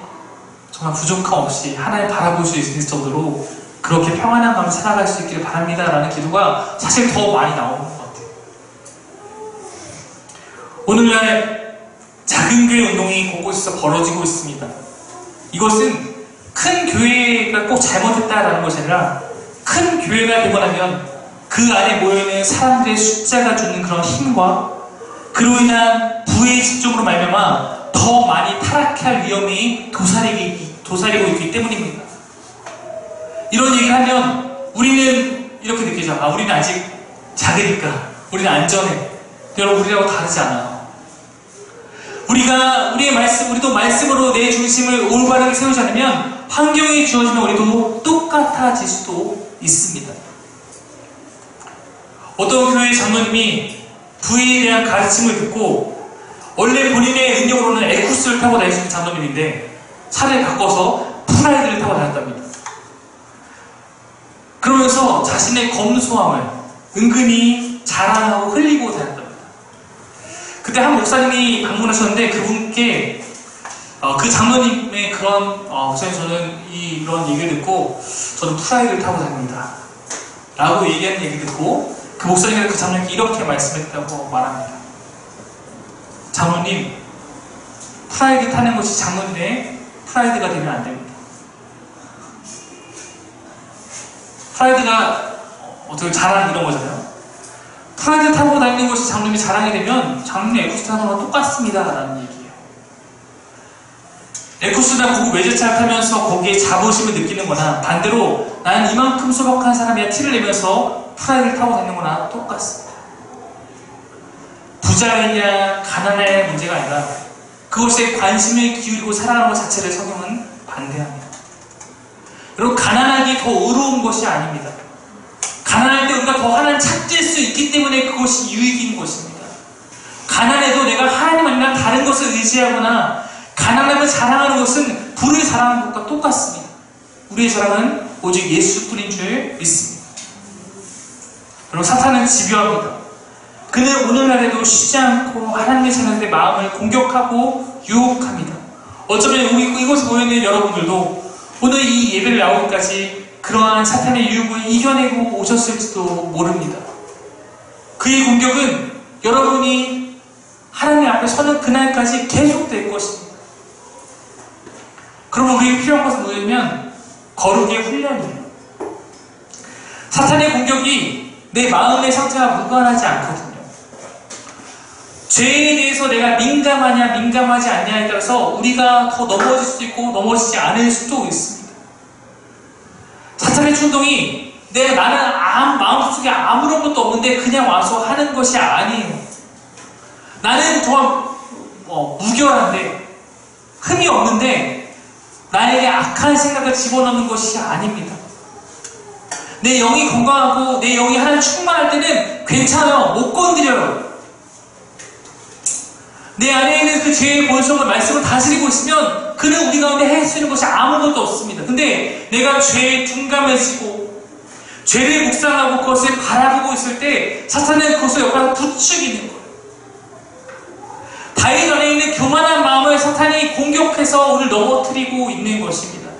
정말 부족함 없이 하나님 바라볼 수 있을 정도로 그렇게 평안한 마음을 살아갈 수 있기를 바랍니다 라는 기도가 사실 더 많이 나오는 것 같아요. 오늘날 작은 교회 운동이 곳곳에서 벌어지고 있습니다. 이것은 큰 교회가 꼭 잘못했다라는 것이 아니라 큰 교회가 되고 나면 그 안에 모여있는 사람들의 숫자가 주는 그런 힘과 그로 인한 부의 집중으로 말미암아 더 많이 타락할 위험이 도사리고 있기 때문입니다. 이런 얘기를 하면 우리는 이렇게 느끼죠. 우리는 아직 작으니까 우리는 안전해. 여러분, 우리하고 다르지 않아요. 우리도 말씀으로 내 중심을 올바르게 세우지 않으면 환경이 주어지면 우리도 똑같아질 수도 있습니다. 어떤 교회 장로님이 부에 대한 가르침을 듣고 원래 본인의 능력으로는 에쿠스를 타고 다니시는 장로님인데 차를 바꿔서 프라이드를 타고 다녔답니다. 그러면서 자신의 검소함을 은근히 자랑하고 흘리고 다녔답니다. 그때 한 목사님이 방문하셨는데 그분께 그 장로님의 그런 목사님 저는 이런 얘기를 듣고 저는 프라이드를 타고 다닙니다 라고 얘기하는 얘기를 듣고 그 목사님이 그 장로님께 이렇게 말씀했다고 말합니다. 장로님, 프라이드 타는 것이 장로님의 프라이드가 되면 안 됩니다. 프라이드가 어떻게 자랑 이런 거잖아요. 프라이드 타고 다니는 것이 장로님이 자랑이 되면 장로님 에쿠스 타는 거랑 똑같습니다 라는 얘기예요. 에쿠스나 고급 외제차를 타면서 거기에 자부심을 느끼는 거나 반대로 나는 이만큼 소박한 사람이야 티를 내면서 프라이드를 타고 다니는 거나 똑같습니다. 부자이냐 가난할 문제가 아니라 그것에 관심을 기울이고 살아가는 것 자체를 성경은 반대합니다. 여러분, 가난하기 더 의로운 것이 아닙니다. 가난할 때 우리가 더 하나님 찾을 수 있기 때문에 그것이 유익인 것입니다. 가난해도 내가 하나님 아니라 다른 것을 의지하거나 가난함을 자랑하는 것은 불을 자랑하는 것과 똑같습니다. 우리의 자랑은 오직 예수뿐인 줄 믿습니다. 여러분, 사탄은 집요합니다. 그는 오늘날에도 쉬지 않고 하나님의 자녀들의 마음을 공격하고 유혹합니다. 어쩌면 이곳에 모여있는 여러분들도 오늘 이 예배를 나오기까지 그러한 사탄의 유혹을 이겨내고 오셨을지도 모릅니다. 그의 공격은 여러분이 하나님 앞에 서는 그날까지 계속될 것입니다. 그러면 우리에게 필요한 것은 뭐냐면 거룩의 훈련이에요. 사탄의 공격이 내 마음의 상태와 무관하지 않거든요. 죄에 대해서 내가 민감하냐 민감하지 않냐에 따라서 우리가 더 넘어질 수도 있고 넘어지지 않을 수도 있습니다. 사탄의 충동이 나는 마음속에 아무런 것도 없는데 그냥 와서 하는 것이 아니에요. 나는 더 무결한데 흠이 없는데 나에게 악한 생각을 집어넣는 것이 아닙니다. 내 영이 건강하고 내 영이 하나님 충만할 때는 괜찮아요. 못 건드려요. 내 안에 있는 그 죄의 본성을 말씀을 다스리고 있으면 그는 우리 가운데 할 수 있는 것이 아무것도 없습니다. 근데 내가 죄에 둔감해지고 죄를 묵상하고 그것을 바라보고 있을 때 사탄은 그것을 약간 부추기는 거예요. 다윗 안에 있는 교만한 마음을 사탄이 공격해서 오늘 넘어뜨리고 있는 것입니다.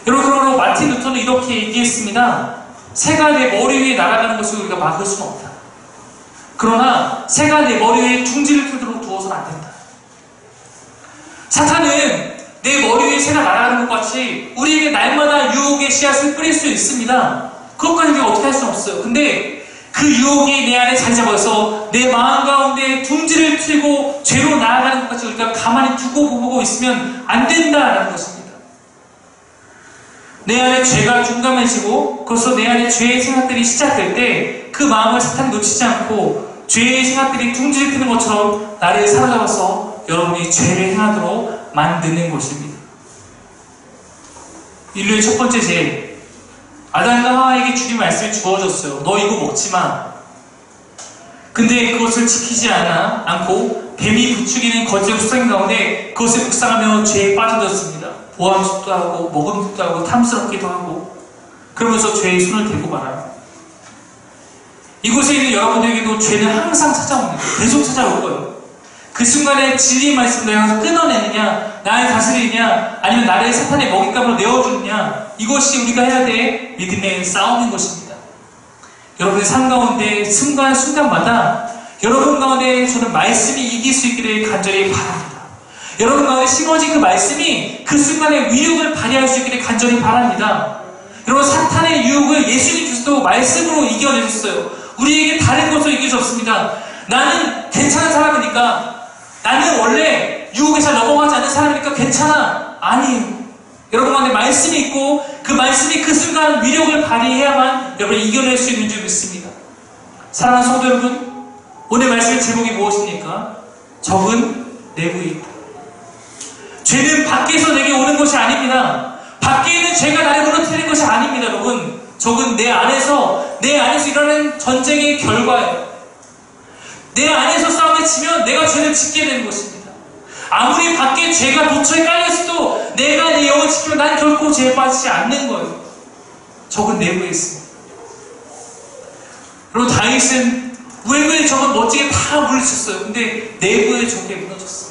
여러분, 그러므로 마틴 루터는 이렇게 얘기했습니다. 새가 내 머리 위에 날아가는 것을 우리가 막을 수는 없다. 그러나 새가 내 머리 위에 둥지를 틀도록 두어서는 안 된다. 사탄은 내 머리 위에 새가 날아가는 것 같이 우리에게 날마다 유혹의 씨앗을 뿌릴 수 있습니다. 그것까지 우리가 어떻게 할 수는 없어요. 근데 그 그 유혹이 내 안에 자리 잡아서 내 마음 가운데 둥지를 틀고 죄로 나아가는 것까지 우리가 가만히 두고 보고 있으면 안 된다라는 것입니다. 내 안에 죄가 둔감해지고 그래서 내 안에 죄의 생각들이 시작될 때 그 마음을 사탄이 놓치지 않고 죄의 생각들이 둥지를 트는 것처럼 나를 사로잡아서 여러분이 죄를 행하도록 만드는 것입니다. 인류의 첫 번째 죄, 아담과 하와에게 주님 말씀이 주어졌어요. 너 이거 먹지 마. 근데 그것을 지키지 않고 뱀이 부추기는 거짓 수상 가운데 그것을 묵상하며 죄에 빠져들었습니다. 보암직도 하고 먹음직도 하고 탐스럽기도 하고 그러면서 죄의 손을 대고 말아요. 이곳에 있는 여러분들에게도 죄는 항상 찾아옵니다. 계속 찾아올 거예요. 그 순간에 진리의 말씀을 내가 끊어내느냐, 나를 다스리느냐, 아니면 나를 사탄의 먹잇감으로 내어주느냐, 이것이 우리가 해야 될 믿음의 싸움인 것입니다. 여러분의 삶 가운데 순간순간마다 여러분 가운데 저는 말씀이 이길 수 있기를 간절히 바랍니다. 여러분 가운데 심어진 그 말씀이 그 순간에 위력을 발휘할 수 있기를 간절히 바랍니다. 여러분, 사탄의 유혹을 예수님 그리스도 말씀으로 이겨내셨어요. 우리에게 다른 것으로 이길 수 없습니다. 나는 괜찮은 사람이니까, 나는 원래 유혹에 잘 넘어가지 않는 사람이니까 괜찮아. 아니에요. 여러분 가운데 말씀이 있고 그 말씀이 그 순간 위력을 발휘해야만 여러분이 이겨낼 수 있는 줄 믿습니다. 사랑하는 성도 여러분, 오늘 말씀의 제목이 무엇입니까? 적은 내부에 있다. 죄는 밖에서 내게 오는 것이 아닙니다. 밖에 있는 죄가 나를 무너뜨리는 것이 아닙니다. 여러분, 적은 내 안에서 일어나는 전쟁의 결과예요. 내 안에서 싸움에 지면 내가 죄를 짓게 되는 것입니다. 아무리 밖에 죄가 도처에 깔렸어도 내가 내 영을 지키면 난 결코 죄에 빠지지 않는 거예요. 적은 내부에 있습니다. 여러분, 다윗은 외부의 적은 멋지게 다 물리쳤어요. 근데 내부의 적에 무너졌어요.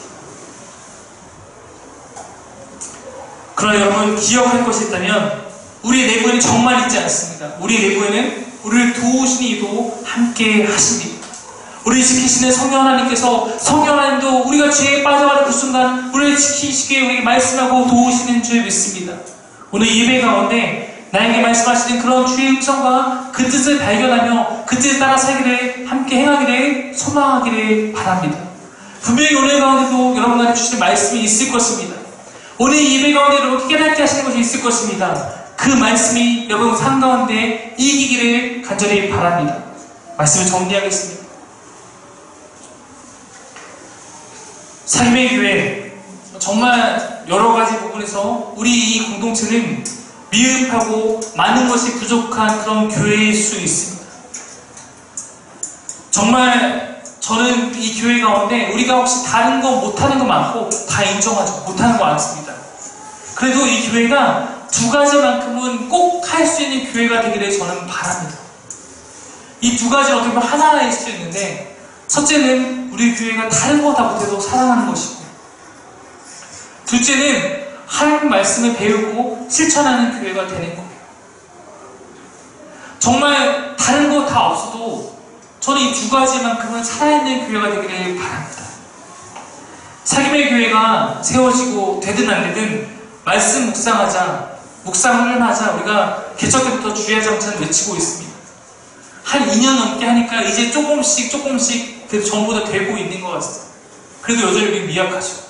그러나 여러분, 기억할 것이 있다면 우리 내부에는 적만 있지 않습니다. 우리 내부에는 우리를 도우시는 이도 함께 하십니다. 우리를 지키시는 성령 하나님께서, 성령 하나님도 우리가 죄에 빠져가는 그 순간 우리를 지키시기에 우리에게 말씀하고 도우시는 줄 믿습니다. 오늘 예배 가운데 나에게 말씀하시는 그런 주의 음성과 그 뜻을 발견하며 그 뜻에 따라 살기를, 함께 행하기를 소망하기를 바랍니다. 분명히 오늘 가운데도 여러분한테 주시는 말씀이 있을 것입니다. 오늘 예배 가운데 여러분 깨닫게 하시는 것이 있을 것입니다. 그 말씀이 여러분 삶 가운데 이기기를 간절히 바랍니다. 말씀을 정리하겠습니다. 삶의 교회, 정말 여러 가지 부분에서 우리 이 공동체는 미흡하고 많은 것이 부족한 그런 교회일 수 있습니다. 정말 저는 이 교회 가운데 우리가 혹시 다른 거 못하는 거 많고 다 인정하죠. 못하는 거 많습니다. 그래도 이 교회가 두 가지만큼은 꼭 할 수 있는 교회가 되기를 저는 바랍니다. 이 두 가지는 어떻게 보면 하나일 수도 있는데, 첫째는 우리 교회가 다른 거 다 못해도 사랑하는 것이고, 둘째는 하나님 말씀을 배우고 실천하는 교회가 되는 거예요. 정말 다른 거 다 없어도 저는 이 두 가지만큼은 살아있는 교회가 되기를 바랍니다. 사귐의 교회가 세워지고 되든 안 되든 말씀 묵상을 하자 우리가 개척 때부터 주야 정찬을 외치고 있습니다. 한 2년 넘게 하니까 이제 조금씩 그래도 전보다 되고 있는 것 같습니다. 그래도 여전히 미약하죠.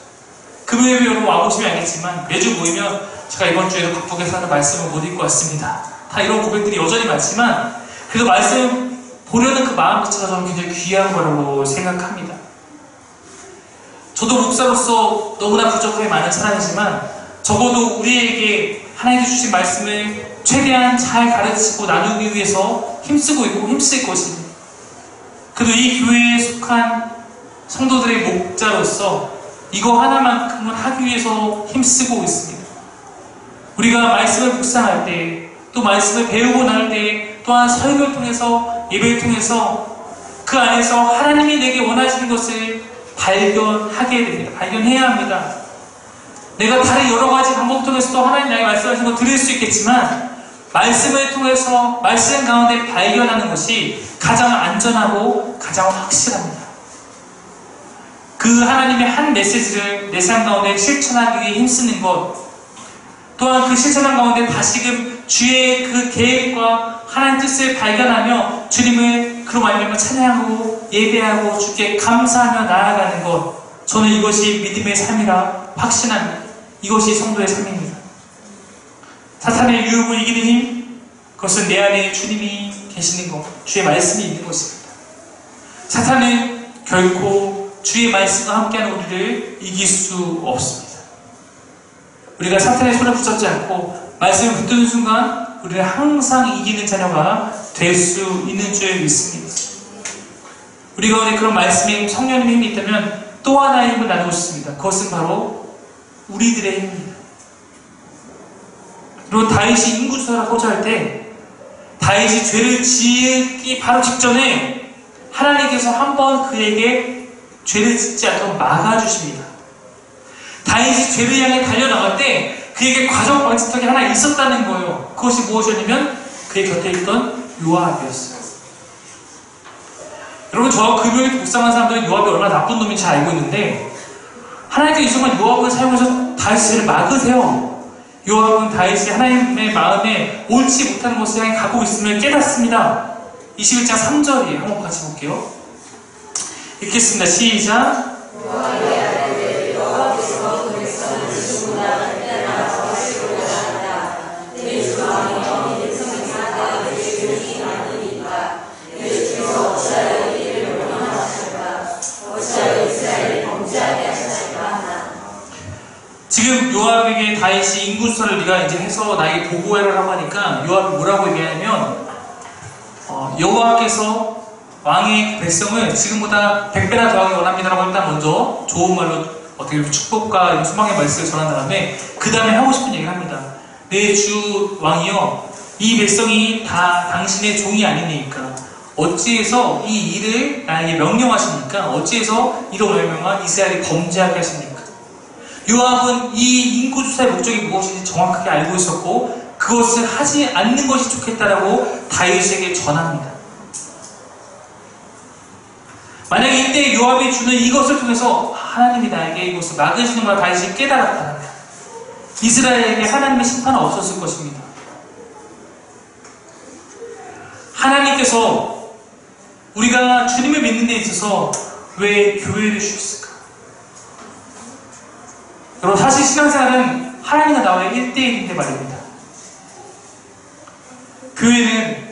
금요일에 여러분 와보시면 알겠지만 매주 모이면 제가 이번 주에도 바쁘게 사는 말씀을 못 읽고 왔습니다. 다 이런 고백들이 여전히 많지만 그래도 말씀 보려는 그 마음 자체가 저는 굉장히 귀한 거라고 생각합니다. 저도 목사로서 너무나 부족함이 많은 사람이지만 적어도 우리에게 하나님께 주신 말씀을 최대한 잘 가르치고 나누기 위해서 힘쓰고 있고 힘쓸 것입니다. 그래도 이 교회에 속한 성도들의 목자로서 이거 하나만큼은 하기 위해서 힘쓰고 있습니다. 우리가 말씀을 묵상할 때, 또 말씀을 배우고 나눌 때, 또한 설교를 통해서, 예배를 통해서 그 안에서 하나님이 내게 원하시는 것을 발견하게 됩니다. 발견해야 합니다. 내가 다른 여러 가지 방법 통해서도 하나님 나에게 말씀하시는 거 들을 수 있겠지만 말씀을 통해서 말씀 가운데 발견하는 것이 가장 안전하고 가장 확실합니다. 그 하나님의 한 메시지를 내 삶 가운데 실천하기 위해 힘쓰는 것, 또한 그 실천한 가운데 다시금 주의 그 계획과 하나님 뜻을 발견하며 주님을 그로 말미암아 찬양하고 예배하고 주께 감사하며 나아가는 것, 저는 이것이 믿음의 삶이라 확신합니다. 이것이 성도의 삶입니다. 사탄의 유혹을 이기는 힘, 그것은 내 안에 주님이 계시는 것, 주의 말씀이 있는 것입니다. 사탄은 결코 주의 말씀과 함께하는 우리를 이길 수 없습니다. 우리가 사탄의 손을 붙잡지 않고 말씀을 붙드는 순간 우리는 항상 이기는 자녀가 될 수 있는 줄 믿습니다. 우리 가운데 그런 말씀의 힘, 성령님의 힘이 있다면 또 하나의 힘을 나누고 싶습니다. 그것은 바로 우리들의 힘입니다. 그리고 다윗이 인구수사를 하고자 할 때 다윗이 죄를 지기 바로 직전에 하나님께서 한번 그에게 죄를 짓지 않도록 막아주십니다. 다윗이 죄를 향해 달려나갈 때 그에게 과정 방지턱이 하나 있었다는 거예요. 그것이 무엇이었냐면 그의 곁에 있던 요압이었어요. 여러분, 저와 금요일 묵상한 사람들은 요압이 얼마나 나쁜 놈인지 잘 알고 있는데 하나님께서 이 순간 요압을 사용해서 다윗을 막으세요. 요압은 다윗이 하나님의 마음에 옳지 못한 것을 향해 가고 있음을 깨닫습니다. 21장 3절이에요. 한번 같이 볼게요. 읽겠습니다. 시작. 지금 요압에게 다윗이 인구수사를 네가 이제 해서 나에게 보고해라라고 하니까 요압이 뭐라고 얘기하냐면 여호와께서 왕의 백성을 지금보다 100배나 더하기 원합니다라고 일단 먼저 좋은 말로 어떻게 축복과 소망의 말씀을 전한 다음에 그 다음에 하고 싶은 얘기를 합니다. 내 주 왕이여, 이 백성이 다 당신의 종이 아니니까 어찌해서 이 일을 나에게 명령하십니까? 어찌해서 이로 말미암아 이스라엘이 범죄하게 하십니까? 요압은 이 인구조사의 목적이 무엇인지 정확하게 알고 있었고 그것을 하지 않는 것이 좋겠다라고 다윗에게 전합니다. 만약에 이때 요압이 주는 이것을 통해서 하나님이 나에게 이것을 막으시는 걸 다윗이 깨달았다. 이스라엘에게 하나님의 심판은 없었을 것입니다. 하나님께서 우리가 주님을 믿는 데 있어서 왜 교회를 주셨을까? 여러분, 사실 신앙생활은 하나님과 나와의 1대1인데 말입니다. 교회는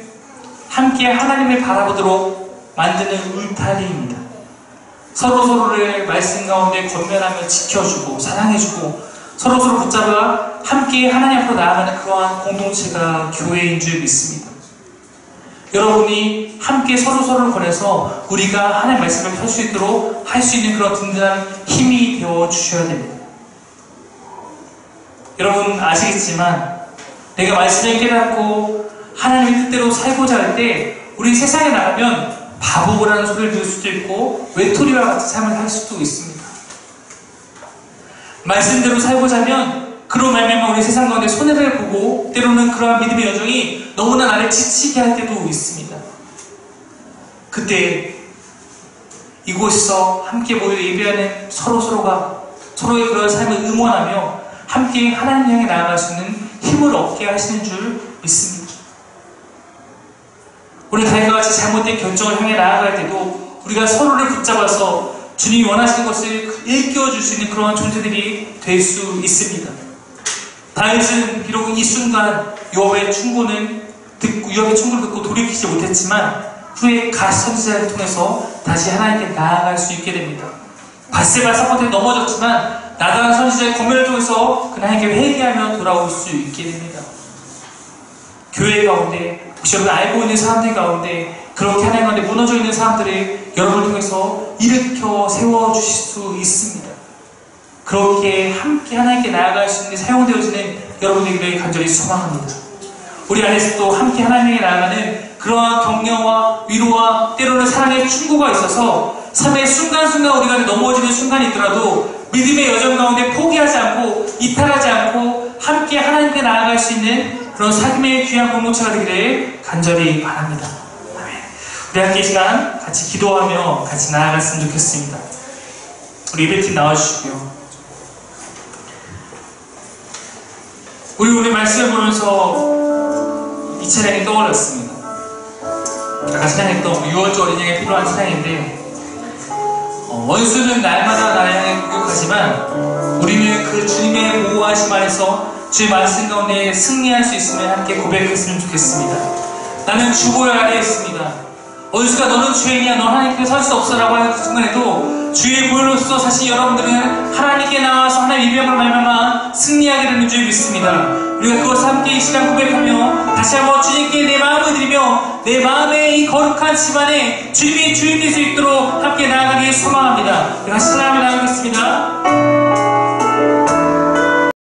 함께 하나님을 바라보도록 만드는 울타리입니다. 서로서로를 말씀 가운데 권면하며 지켜주고 사랑해주고 서로서로 붙잡아 함께 하나님 앞으로 나아가는 그러한 공동체가 교회인 줄 믿습니다. 여러분이 함께 서로서로를 권해서 우리가 하나님의 말씀을 펼 수 있도록 할 수 있는 그런 든든한 힘이 되어 주셔야 됩니다. 여러분 아시겠지만 내가 말씀을 깨닫고 하나님의 뜻대로 살고자 할 때 우리 세상에 나가면 바보라는 소리를 들을 수도 있고 외톨이와 같이 삶을 살 수도 있습니다. 말씀대로 살고자 하면 그로 말미암아 우리 세상 가운데 손해를 보고 때로는 그러한 믿음의 여정이 너무나 나를 지치게 할 때도 있습니다. 그때 이곳에서 함께 모여 예배하는 서로서로가 서로의 그런 삶을 응원하며 함께 하나님 향해 나아갈 수 있는 힘을 얻게 하시는 줄 믿습니다. 우리 다윗과 같이 잘못된 결정을 향해 나아갈 때도 우리가 서로를 붙잡아서 주님이 원하시는 것을 일깨워줄 수 있는 그러한 존재들이 될 수 있습니다. 다윗은 비록 이 순간 요압의 충고를 듣고 돌이키지 못했지만 후에 갓 선지자를 통해서 다시 하나님께 나아갈 수 있게 됩니다. 밧세바 사건 때 넘어졌지만 나단 선지자의 권면을 통해서 하나님께 회개하며 돌아올 수 있게 됩니다. 교회 가운데 혹시 여러분 알고 있는 사람들 가운데 그렇게 하나님 가운데 무너져 있는 사람들을 여러분을 통해서 일으켜 세워주실 수 있습니다. 그렇게 함께 하나님께 나아갈 수 있는 사용되어지는 여러분들에게 간절히 소망합니다. 우리 안에서도 함께 하나님에게 나아가는 그러한 격려와 위로와 때로는 사랑의 충고가 있어서 삶의 순간순간 우리가 넘어지는 순간이 있더라도 믿음의 여정 가운데 포기하지 않고 이탈하지 않고 함께 하나님께 나아갈 수 있는 그런 삶의 귀한 공동체가 되기를 간절히 바랍니다. 아멘. 우리 함께 이 시간 같이 기도하며 같이 나아갔으면 좋겠습니다. 우리 예배팀 나와주시고요. 우리 말씀을 보면서 이 찬양이 떠올랐습니다. 아까 찬양했던 6월절 어린이에게 필요한 찬양인데 원수는 날마다 나를 향해 공격하지만 우리는 그 주님의 보호하심 안에서 주의 말씀 가운데 승리할 수 있음을 함께 고백했으면 좋겠습니다. 나는 주보혈 아래에 있습니다. 원수가 너는 죄인이야, 너 하나님께 설 수 없어라고 하는 그 순간에도 주의 보혈로서 사실 여러분들은 하나님께 나와서 하나님의 이름을 말미암아 승리하게 되는 줄 믿습니다. 우리가 그것을 함께 이 시간 고백하며 다시 한번 주님께 내 마음을 드리며 내 마음의 이 거룩한 집안에 주님이 주인 될 수 있도록 함께 나아가길 소망합니다. 다시 하나님 나가겠습니다.